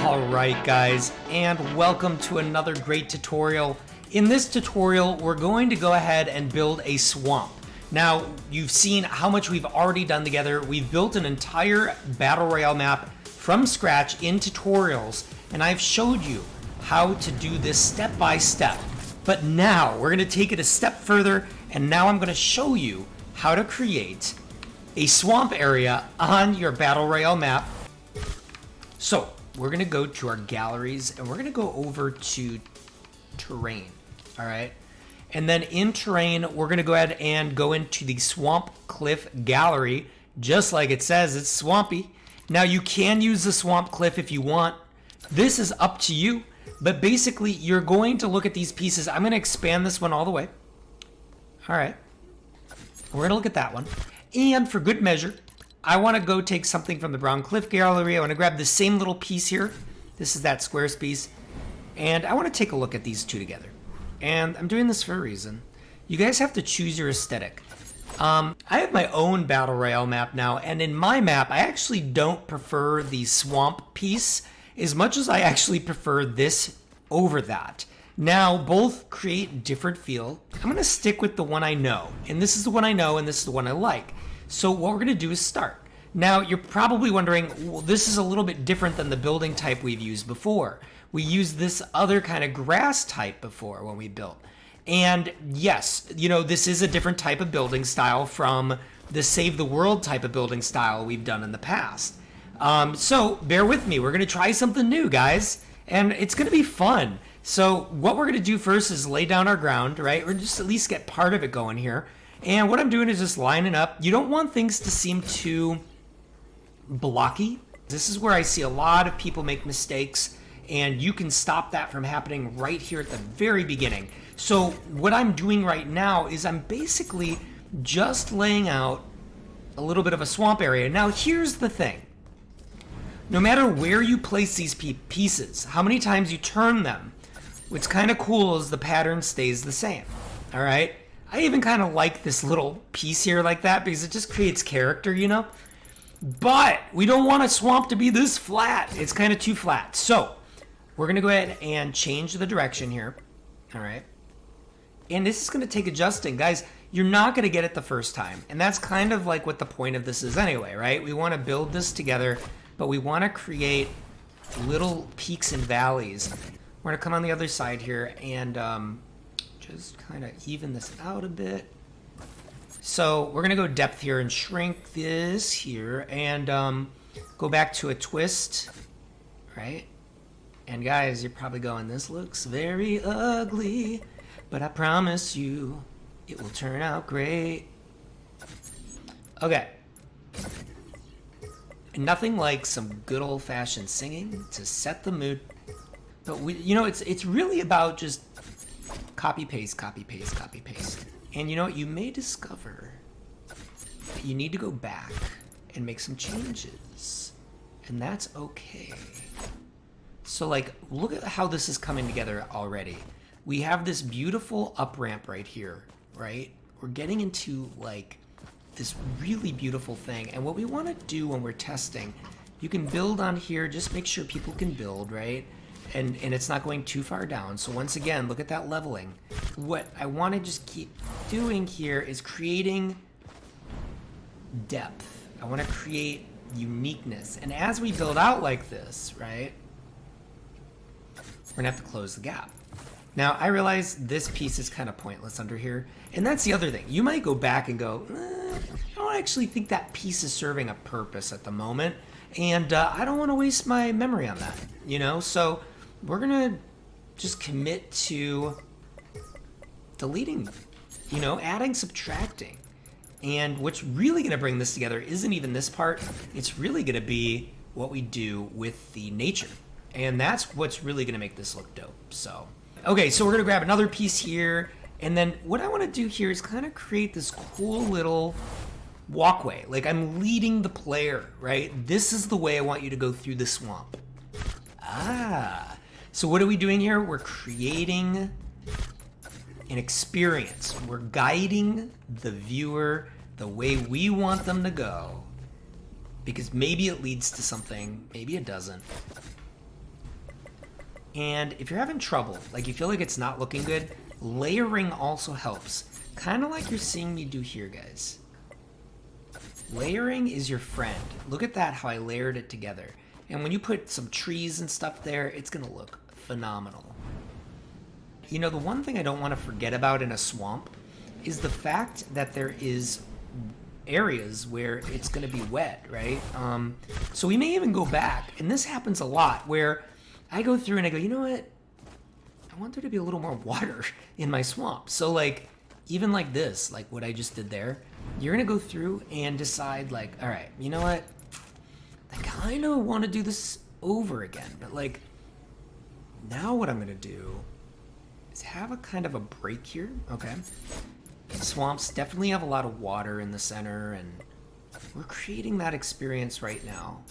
Alright guys, and welcome to another great tutorial. In this tutorial, we're going to go ahead and build a swamp. Now, you've seen how much we've already done together. We've built an entire Battle Royale map from scratch in tutorials, and I've showed you how to do this step by step. But now, we're going to take it a step further, and now I'm going to show you how to create a swamp area on your Battle Royale map. So, we're going to go to our galleries, and we're going to go over to terrain, all right? And then in terrain, we're going to go ahead and go into the Swamp Cliff Gallery, just like it says, it's swampy. Now, you can use the Swamp Cliff if you want. This is up to you, but basically, you're going to look at these pieces. I'm going to expand this one all the way. All right. We're going to look at that one. And for good measure, I want to go take something from the Brown Cliff Gallery. I want to grab the same little piece here. This is that squares piece. And I want to take a look at these two together. And I'm doing this for a reason. You guys have to choose your aesthetic. I have my own Battle Royale map now, and in my map, I actually don't prefer the swamp piece as much as I actually prefer this over that. Now, both create different feel. I'm going to stick with the one I know, and this is the one I know, and this is the one I like. So what we're going to do is start. Now, you're probably wondering, well, this is a little bit different than the building type we've used before. We used this other kind of grass type before when we built. And yes, you know, this is a different type of building style from the Save the World type of building style we've done in the past. So bear with me. We're going to try something new, guys, and it's going to be fun. So what we're going to do first is lay down our ground, right? Or just at least get part of it going here. And what I'm doing is just lining up. You don't want things to seem too blocky. This is where I see a lot of people make mistakes, and you can stop that from happening right here at the very beginning. So what I'm doing right now is I'm basically just laying out a little bit of a swamp area. Now here's the thing. No matter where you place these pieces, how many times you turn them, what's kind of cool is the pattern stays the same, all right? I even kind of like this little piece here like that because it just creates character, you know? But we don't want a swamp to be this flat. It's kind of too flat. So we're going to go ahead and change the direction here, all right? And this is going to take adjusting. Guys, you're not going to get it the first time. And that's kind of like what the point of this is anyway, right? We want to build this together, but we want to create little peaks and valleys. We're going to come on the other side here and just kind of even this out a bit. So we're going to go depth here and shrink this here and go back to a twist, right? And guys, you're probably going, this looks very ugly, but I promise you it will turn out great. Okay. And nothing like some good old-fashioned singing to set the mood. But you know, it's really about just copy paste, copy paste, copy paste. And you know what? You may discover that you need to go back and make some changes, and that's okay. So like, look at how this is coming together already. We have this beautiful up ramp right here, right? We're getting into like this really beautiful thing. And what we want to do when we're testing, you can build on here, just make sure people can build, right? And it's not going too far down. So once again, look at that leveling. What I want to just keep doing here is creating depth. I want to create uniqueness. And as we build out like this, right, we're gonna have to close the gap. Now, I realize this piece is kind of pointless under here. And that's the other thing. You might go back and go, I don't actually think that piece is serving a purpose at the moment. And I don't want to waste my memory on that, you know? So we're going to just commit to deleting, you know, adding, subtracting. And what's really going to bring this together isn't even this part. It's really going to be what we do with the nature. And that's what's really going to make this look dope. So, okay, so we're going to grab another piece here. And then what I want to do here is kind of create this cool little walkway. Like I'm leading the player, right? This is the way I want you to go through the swamp. Ah, so what are we doing here? We're creating an experience. We're guiding the viewer the way we want them to go. because maybe it leads to something, maybe it doesn't. And if you're having trouble, like you feel like it's not looking good, layering also helps. Kind of like you're seeing me do here, guys. Layering is your friend. Look at that, how I layered it together. And when you put some trees and stuff there, it's gonna look phenomenal. You know, the one thing I don't want to forget about in a swamp is the fact that there is areas where it's gonna be wet, right? So we may even go back, and this happens a lot, where I go through and I go, you know what? I want there to be a little more water in my swamp. So like, even like this, like what I just did there, you're gonna go through and decide like, all right, you know what? I kind of want to do this over again, but like, now what I'm gonna do is have a kind of a break here, okay? Swamps definitely have a lot of water in the center, and we're creating that experience right now.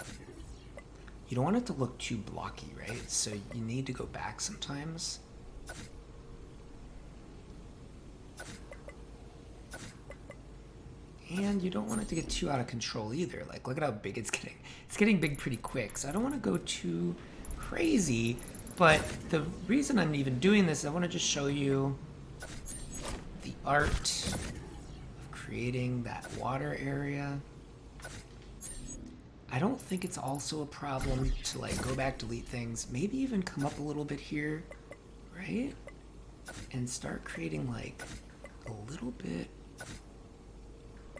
You don't want it to look too blocky, right? So you need to go back sometimes. And you don't want it to get too out of control either. Like, look at how big it's getting. It's getting big pretty quick, so I don't want to go too crazy. But the reason I'm even doing this, I want to just show you the art of creating that water area. I don't think it's also a problem to like go back, delete things, maybe even come up a little bit here, right? And start creating like a little bit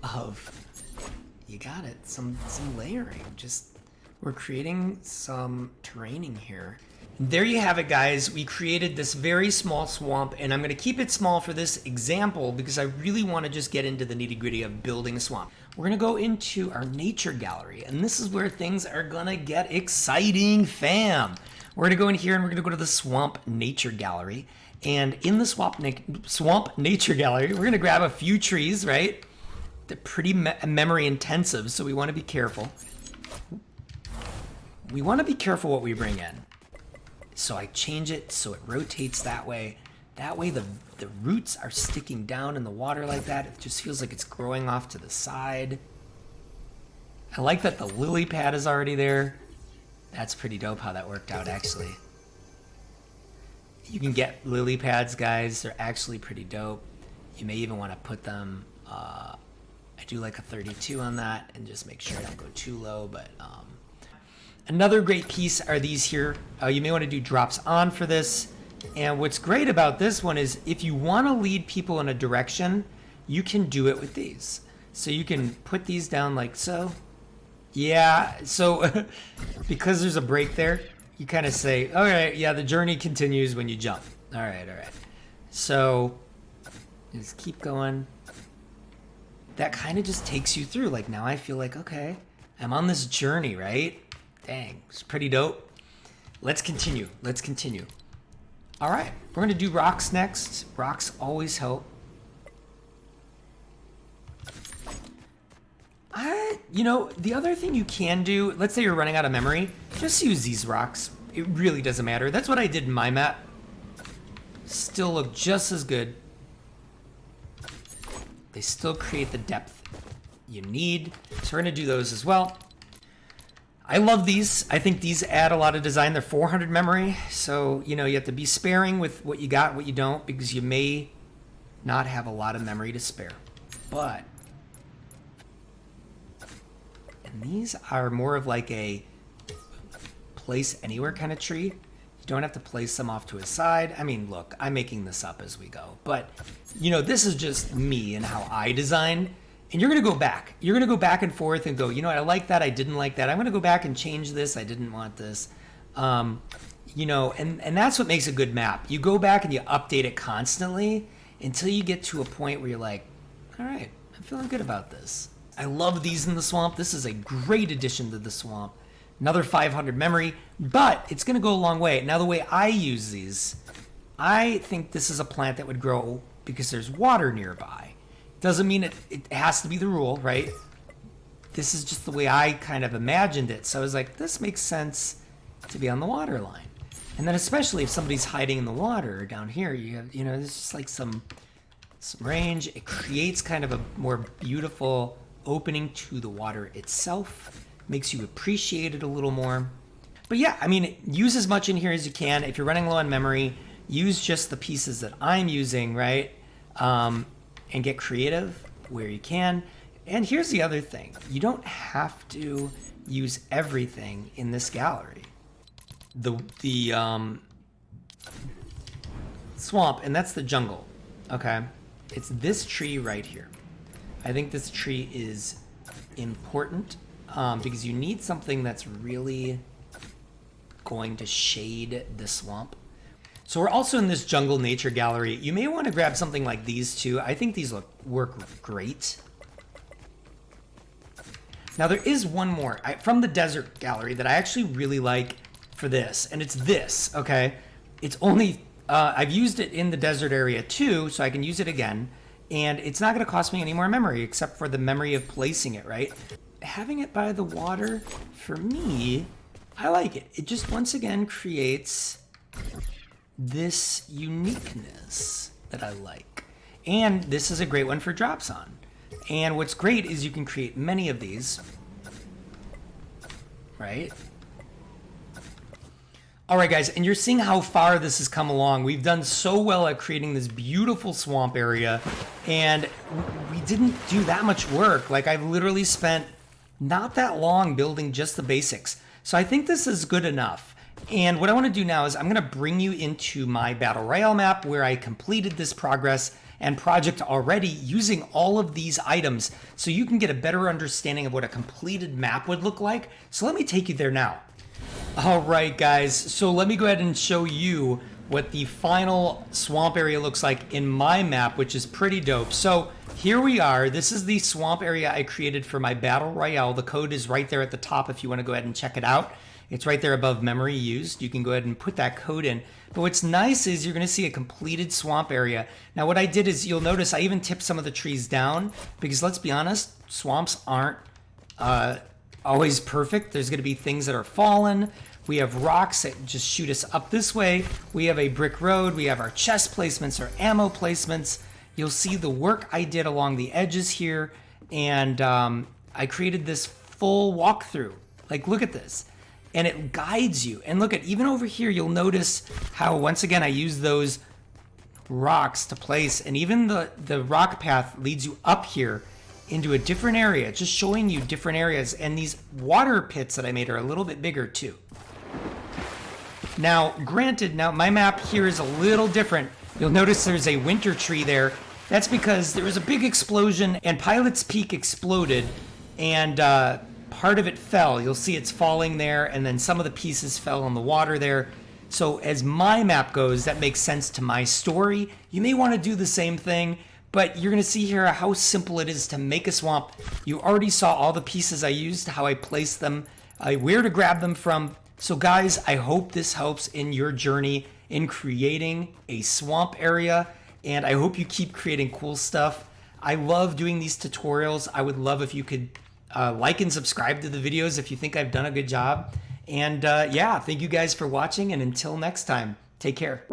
of, you got it, some layering. Just, we're creating some terraining here. There you have it, guys. We created this very small swamp, and I'm going to keep it small for this example because I really want to just get into the nitty-gritty of building a swamp. We're going to go into our nature gallery, and this is where things are going to get exciting, fam. We're going to go in here, and we're going to go to the swamp nature gallery. And in the swamp nature gallery, we're going to grab a few trees, right? They're pretty memory intensive, so we want to be careful. We want to be careful what we bring in. So I change it so it rotates that way. That way the roots are sticking down in the water like that. It just feels like it's growing off to the side. I like that the lily pad is already there. That's pretty dope how that worked out, actually. You can get lily pads, guys. They're actually pretty dope. You may even want to put them, I do like a 32 on that, and just make sure I don't go too low, but another great piece are these here. You may want to do drops on for this. And what's great about this one is if you want to lead people in a direction, you can do it with these. So you can put these down like so. Yeah, so because there's a break there, you kind of say, all right, yeah, the journey continues when you jump. All right. So just keep going. That kind of just takes you through. Like, now I feel like, okay, I'm on this journey, right? Dang, it's pretty dope. Let's continue. All right, we're gonna do rocks next. Rocks always help. You know, the other thing you can do, let's say you're running out of memory, just use these rocks. It really doesn't matter. That's what I did in my map. Still look just as good. They still create the depth you need. So we're gonna do those as well. I love these. I think these add a lot of design. They're 400 memory, so you know you have to be sparing with what you got, what you don't, because you may not have a lot of memory to spare. But, and these are more of like a place anywhere kind of tree. You don't have to place them off to a side. I mean, look, I'm making this up as we go, but you know, this is just me and how I design. And you're going to go back. You're going to go back and forth and go, you know what, I like that, I didn't like that. I'm going to go back and change this, I didn't want this. You know, and that's what makes a good map. You go back and you update it constantly until you get to a point where you're like, all right, I'm feeling good about this. I love these in the swamp. This is a great addition to the swamp. Another 500 memory, but it's going to go a long way. Now, the way I use these, I think this is a plant that would grow because there's water nearby. Doesn't mean it has to be the rule, right? This is just the way I kind of imagined it. So I was like, this makes sense to be on the water line. And then especially if somebody's hiding in the water down here, you have, you know, there's just like some range. It creates kind of a more beautiful opening to the water itself. makes you appreciate it a little more. But yeah, I mean, use as much in here as you can. If you're running low on memory, use just the pieces that I'm using, right? And get creative where you can. And here's the other thing. You don't have to use everything in this gallery. The swamp, and that's the jungle, okay? It's this tree right here. I think this tree is important because you need something that's really going to shade the swamp. So we're also in this jungle nature gallery. You may want to grab something like these too. I think these work great. Now there is one more from the desert gallery that I actually really like for this, and it's this, okay? It's only, I've used it in the desert area too, so I can use it again, and it's not gonna cost me any more memory except for the memory of placing it, right? Having it by the water, for me, I like it. It just once again creates this uniqueness that I like. And this is a great one for drops on. And what's great is you can create many of these, right? All right, guys, and you're seeing how far this has come along. We've done so well at creating this beautiful swamp area, and we didn't do that much work. Like, I've literally spent not that long building just the basics. So I think this is good enough. And what I want to do now is I'm going to bring you into my Battle Royale map where I completed this progress and project already using all of these items so you can get a better understanding of what a completed map would look like. So let me take you there now. All right, guys, so let me go ahead and show you what the final swamp area looks like in my map, which is pretty dope. So here we are. This is the swamp area I created for my Battle Royale. The code is right there at the top if you want to go ahead and check it out. It's right there above memory used. You can go ahead and put that code in. But what's nice is you're going to see a completed swamp area. Now what I did is you'll notice I even tipped some of the trees down because let's be honest, swamps aren't always perfect. There's going to be things that are fallen. We have rocks that just shoot us up this way. We have a brick road. We have our chest placements, our ammo placements. You'll see the work I did along the edges here. And I created this full walkthrough. Like, look at this. And it guides you. And look at, even over here, you'll notice how, once again, I use those rocks to place. And even the rock path leads you up here into a different area, just showing you different areas. And these water pits that I made are a little bit bigger too. Now, granted, now my map here is a little different. You'll notice there's a winter tree there. That's because there was a big explosion and Pilot's Peak exploded and part of it fell. You'll see it's falling there, and then some of the pieces fell in the water there. So as my map goes, that makes sense to my story. You may want to do the same thing, but you're going to see here how simple it is to make a swamp. You already saw all the pieces I used, how I placed them, where to grab them from. So guys, I hope this helps in your journey in creating a swamp area, and I hope you keep creating cool stuff. I love doing these tutorials. I would love if you could like and subscribe to the videos if you think I've done a good job. And yeah, thank you guys for watching, and until next time, take care.